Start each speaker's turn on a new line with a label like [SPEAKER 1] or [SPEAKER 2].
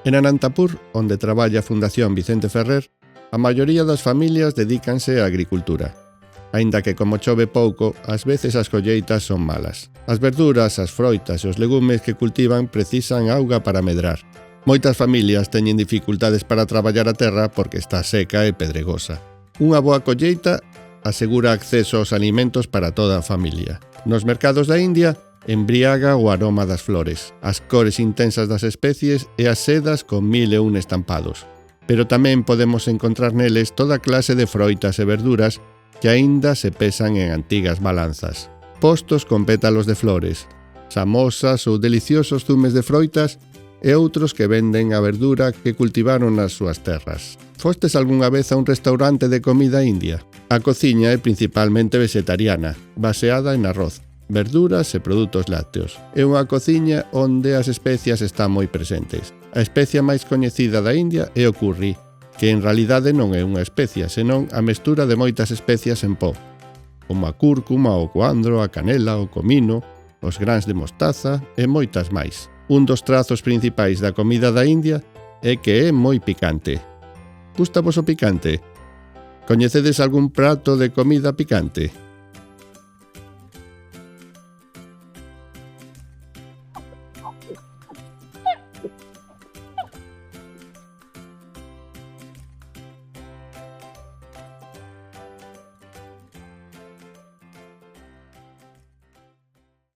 [SPEAKER 1] En Anantapur, onde traballa a Fundación Vicente Ferrer, a maioría das familias dedícanse á agricultura. Aínda que como chove pouco, ás veces as colleitas son malas. As verduras, as froitas e os legumes que cultivan precisan auga para medrar. Moitas familias teñen dificultades para traballar a terra porque está seca e pedregosa. Unha boa colleita asegura acceso aos alimentos para toda a familia. Nos mercados da India, embriaga o aroma das flores, as cores intensas das especies e as sedas con 1001 estampados. Pero tamén podemos encontrar neles toda clase de froitas e verduras que aínda se pesan en antigas balanzas. Postos con pétalos de flores, samosas ou deliciosos zumes de froitas e outros que venden a verdura que cultivaron nas súas terras. Fostes algunha vez a un restaurante de comida india? A cociña é principalmente vegetariana, baseada en arroz, verduras e produtos lácteos. É unha cociña onde as especias están moi presentes. A especia máis coñecida da India é o curry, que en realidade non é unha especia, senón a mestura de moitas especias en pó, como a cúrcuma, o coandro, a canela, o comino, os grans de mostaza e moitas máis. Un dos trazos principais da comida da India é que é moi picante. Gústavos o picante? Coñecedes algún prato de comida picante?